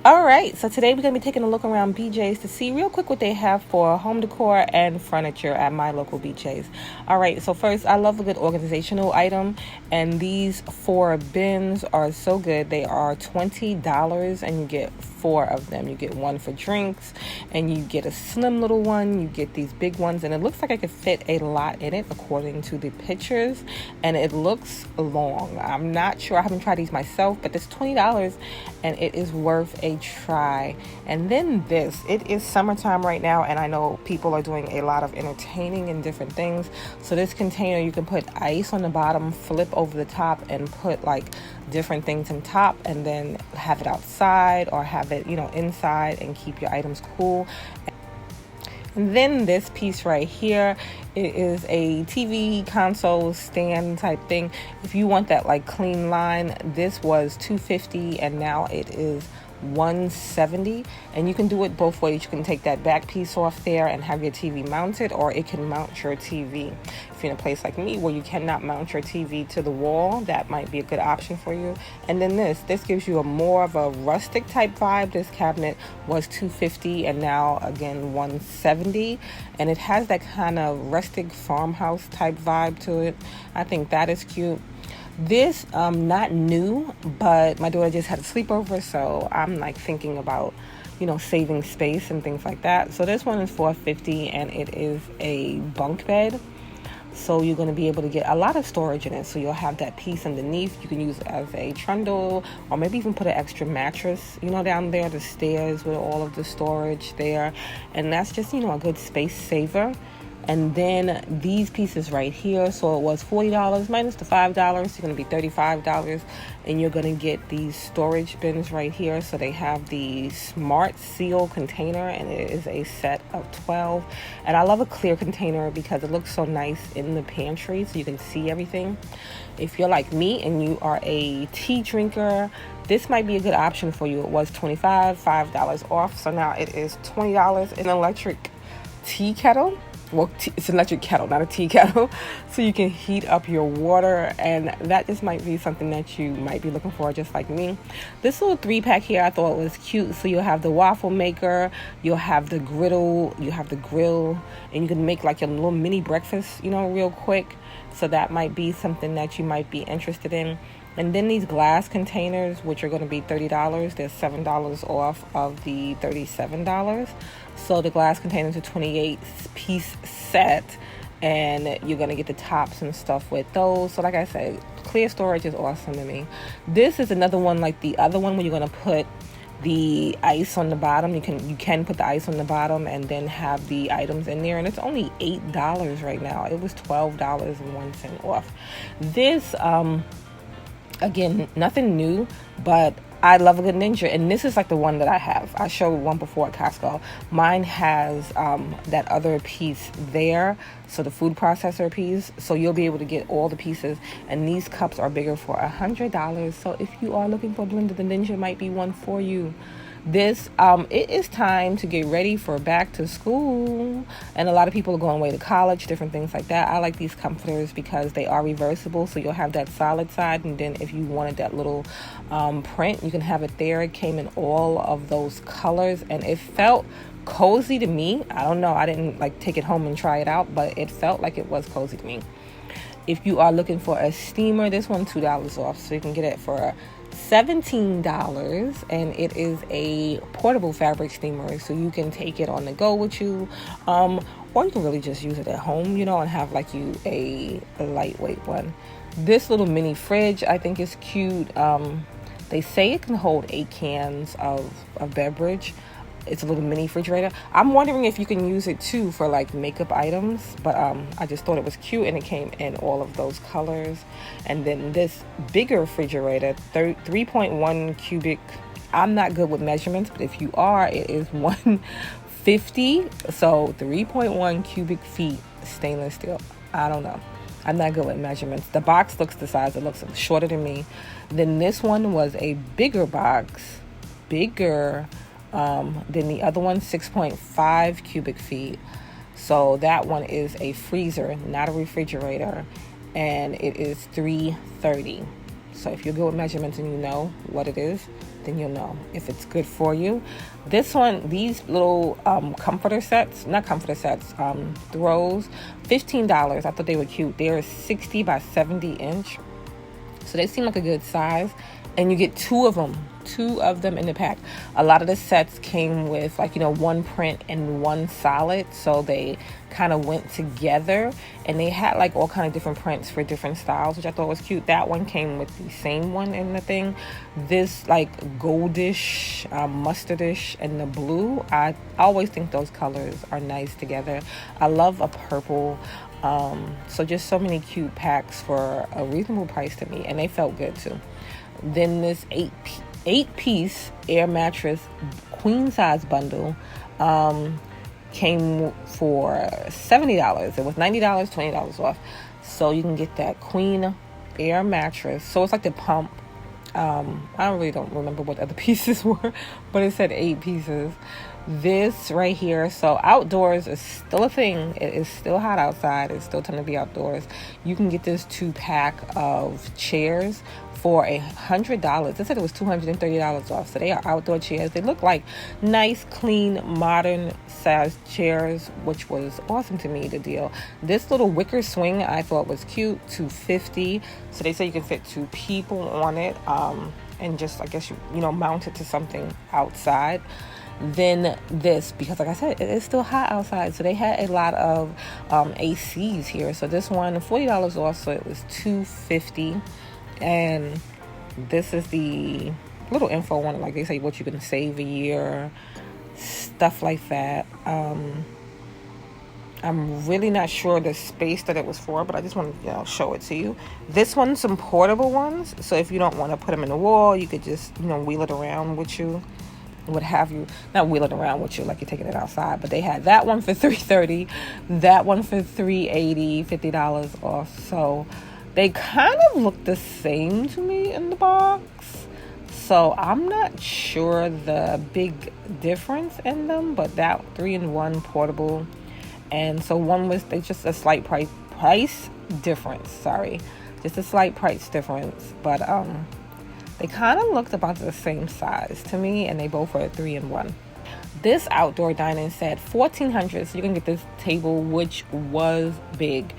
All right, so today we're going to be taking a look around BJ's to see real quick what they have for home decor and furniture at my local BJ's. All right, so first, I love a good organizational item, and these 4 bins are so good. They are $20, and you get 4 of them. You get one for drinks, and you get a slim little one. You get these big ones, and it looks like I could fit a lot in it according to the pictures, and it looks long. I'm not sure. I haven't tried these myself, but it's $20, and it is worth a try. And then this, it is summertime right now, and I know people are doing a lot of entertaining and different things. So this container, you can put ice on the bottom, flip over the top, and put like different things on top, and then have it outside or have it, inside, and keep your items cool. And then this piece right here, it is a TV console stand type thing. If you want that like clean line, this was $250 and now it is $170, and you can do it both ways. You can take that back piece off there and have your TV mounted, or it can mount your TV. If you're in a place like me where you cannot mount your TV to the wall, that might be a good option for you. And then this gives you a more of a rustic type vibe. This cabinet was $250 and now again $170, and it has that kind of rustic farmhouse type vibe to it. I think that is cute. This not new, but my daughter just had a sleepover, so I'm like thinking about saving space and things like that. So this one is $450, and it is a bunk bed, so you're going to be able to get a lot of storage in it. So you'll have that piece underneath you can use as a trundle, or maybe even put an extra mattress down there, the stairs with all of the storage there, and that's just a good space saver. And then these pieces right here, so it was $40 minus the $5, you're going to be $35, and you're going to get these storage bins right here. So they have the Smart Seal container, and it is a set of 12. And I love a clear container because it looks so nice in the pantry, so you can see everything. If you're like me and you are a tea drinker, this might be a good option for you. It was $25, $5 off, so now it is $20. An electric tea kettle. Well, it's an electric kettle, not a tea kettle, so you can heat up your water, and that just might be something that you might be looking for, just like me. This little 3-pack here I thought was cute. So you'll have the waffle maker, you'll have the griddle, you have the grill, and you can make like a little mini breakfast, real quick. So that might be something that you might be interested in. And then these glass containers, which are going to be $30, they're $7 off of the $37. So the glass containers are 28-piece set, and you're going to get the tops and stuff with those. So like I said, clear storage is awesome to me. This is another one like the other one where you're going to put the ice on the bottom. You can put the ice on the bottom and then have the items in there, and it's only $8 right now. It was $12.01 off. This again, nothing new, but I love a good ninja, and this is like the one that I have. I showed one before at Costco. Mine has that other piece there, so the food processor piece, so you'll be able to get all the pieces, and these cups are bigger for $100. So if you are looking for a blender, the ninja might be one for you. This it is time to get ready for back to school, and a lot of people are going away to college, different things like that. I like these comforters because they are reversible, so you'll have that solid side, and then if you wanted that little print, you can have it there. It came in all of those colors, and it felt cozy to me. I don't know, I didn't like take it home and try it out, but it felt like it was cozy to me. If you are looking for a steamer, this one $2 off, so you can get it for $17, and it is a portable fabric steamer, so you can take it on the go with you, or you can really just use it at home, and have like a lightweight one. This little mini fridge I think is cute. They say it can hold 8 cans of beverage. It's a little mini refrigerator. I'm wondering if you can use it too for like makeup items, but I just thought it was cute, and it came in all of those colors. And then this bigger refrigerator, 3.1 cubic. I'm not good with measurements, but if you are, it is 150. So 3.1 cubic feet stainless steel. I don't know. I'm not good with measurements. The box looks the size. It looks shorter than me. Then this one was a bigger box, bigger than the other one, 6.5 cubic feet. So that one is a freezer, not a refrigerator, and it is $330. So if you're good with measurements and you know what it is, then you'll know if it's good for you. These little throws, $15. I thought they were cute. They're 60 by 70 inch. So they seem like a good size. And you get two of them in the pack. A lot of the sets came with one print and one solid, so they kind of went together, and they had all kind of different prints for different styles, which I thought was cute. That one came with the same one in the thing. This goldish, mustardish, and the blue, I always think those colors are nice together. I love a purple. So just so many cute packs for a reasonable price to me, and they felt good too. Then this eight piece air mattress queen size bundle came for $70. It was $90, $20 off. So you can get that queen air mattress. So it's like the pump. I really don't remember what the other pieces were, but it said 8 pieces. This right here, so outdoors is still a thing. It is still hot outside. It's still time to be outdoors. You can get this 2-pack of chairs for $100. They said it was $230 off. So they are outdoor chairs. They look like nice, clean, modern sized chairs, which was awesome to me, the deal. This little wicker swing I thought was cute, $250. So they say you can fit 2 people on it, and just, I guess, mount it to something outside. Then this, because like I said, it is still hot outside, so they had a lot of ACs here. So this one, $40 off, so it was $250. And this is the little info on it, like they say what you can save a year, stuff like that. I'm really not sure the space that it was for, but I just want to show it to you. This one's some portable ones, so if you don't want to put them in the wall, you could just wheel it around with you. What have you, not wheel it around with you like you're taking it outside, but they had that one for $330, that one for $380, $50 off. So they kind of look the same to me in the box, so I'm not sure the big difference in them, but that 3-in-1 portable, and so one was just a slight price difference, just a slight price difference, but they kind of looked about the same size to me, and they both were 3-in-1. This outdoor dining set, $1,400, so you can get this table, which was big,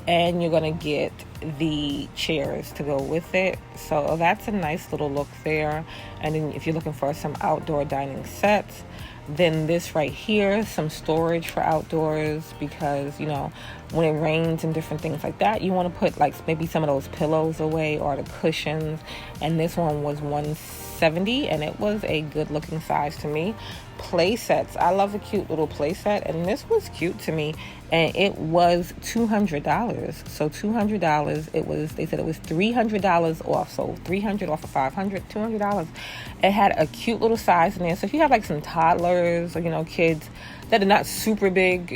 and you're going to get the chairs to go with it. So that's a nice little look there. And then if you're looking for some outdoor dining sets, then this right here, some storage for outdoors, because when it rains and different things like that, you want to put maybe some of those pillows away or the cushions. And this one was $170, and it was a good looking size to me. Play sets, I love a cute little play set, and this was cute to me, and it was $200. So $200, they said it was $300 off, so $300 off of $500, $200. It had a cute little size in there, so if you have some toddlers or kids that are not super big,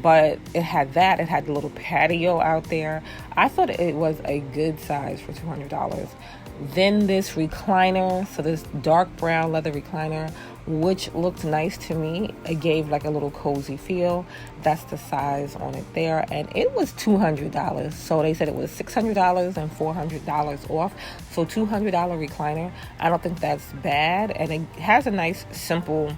but it had the little patio out there. I thought it was a good size for $200. Then this recliner, so this dark brown leather recliner, which looked nice to me. It gave a little cozy feel. That's the size on it there, and it was $200. So they said it was $600 and $400 off. So $200 recliner. I don't think that's bad, and it has a nice simple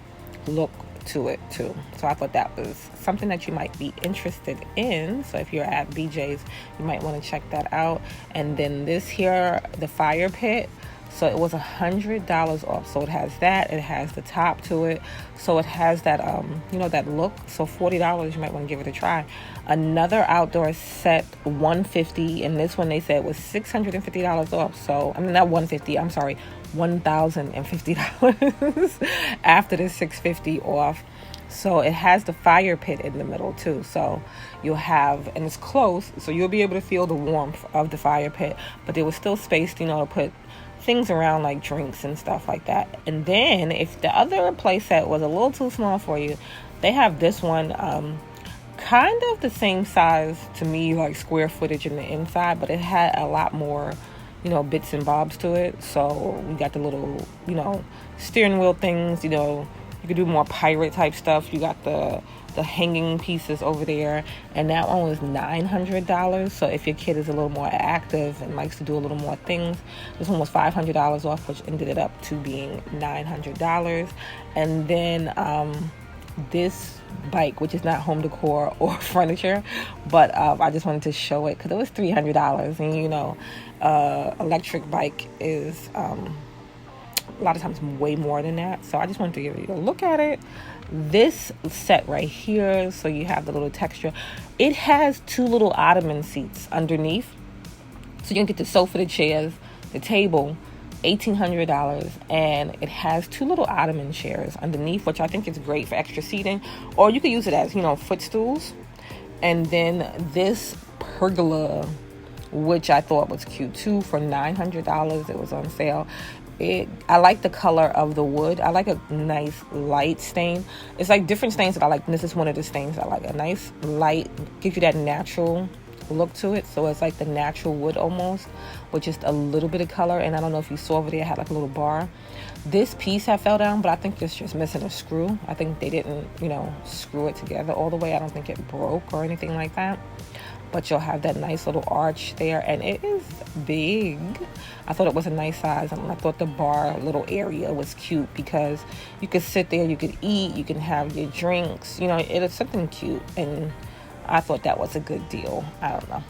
look to it too. So I thought that was something that you might be interested in. So if you're at BJ's, you might want to check that out. And then this here, the fire pit, so it was $100 off. So it has that, it has the top to it, so it has that that look. So $40, you might want to give it a try. Another outdoor set, $150, and this one they said was $650 off. So I mean, not $150, I'm sorry, $1,050 after the $650 off. So it has the fire pit in the middle too, so you'll have, and it's close, so you'll be able to feel the warmth of the fire pit, but there was still space to put things around like drinks and stuff like that. And then if the other play set was a little too small for you, they have this one, kind of the same size to me, like square footage in the inside, but it had a lot more bits and bobs to it. So we got the little steering wheel things, you could do more pirate type stuff. You got the the hanging pieces over there, and that one was $900. So if your kid is a little more active and likes to do a little more things, this one was $500 off, which ended it up to being $900. And then this bike, which is not home decor or furniture, but I just wanted to show it because it was $300, and you know, electric bike is a lot of times way more than that. So I just wanted to give you a look at it. This set right here, so you have the little texture. It has 2 little ottoman seats underneath, so you can get the sofa, the chairs, the table. $1,800, and it has 2 little ottoman chairs underneath, which I think is great for extra seating, or you could use it as, you know, footstools. And then this pergola, which I thought was cute too, for $900. It was on sale. I like the color of the wood. I like a nice light stain. It's like different stains that I like, and this is one of the stains I like. A nice light, gives you that natural look to it. So it's like the natural wood almost, with just a little bit of color. And I don't know if you saw over there, I had like a little bar. This piece had fell down, but I think it's just missing a screw. I think they didn't, you know, screw it together all the way. I don't think it broke or anything like that. But you'll have that nice little arch there, and it is big. I thought it was a nice size, and I thought the bar little area was cute because you could sit there, you could eat, you can have your drinks, you know, it is something cute, and I thought that was a good deal. I don't know.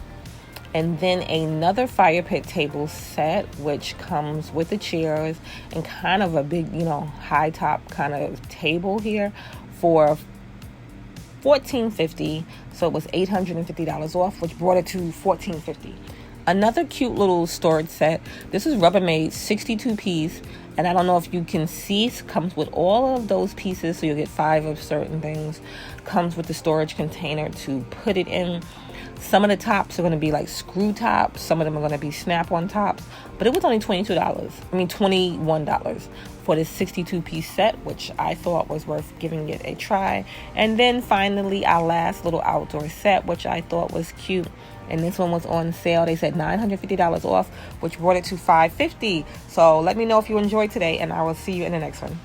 And then another fire pit table set, which comes with the chairs and kind of a big, you know, high top kind of table here for $1,450. So it was $850 off, which brought it to $1,450. Another cute little storage set. This is Rubbermaid 62 piece, and I don't know if you can see, it comes with all of those pieces, so you'll get 5 of certain things. Comes with the storage container to put it in. Some of the tops are going to be like screw tops. Some of them are going to be snap-on tops. But it was only $21 for this 62-piece set, which I thought was worth giving it a try. And then finally, our last little outdoor set, which I thought was cute. And this one was on sale. They said $950 off, which brought it to $550. So let me know if you enjoyed today, and I will see you in the next one.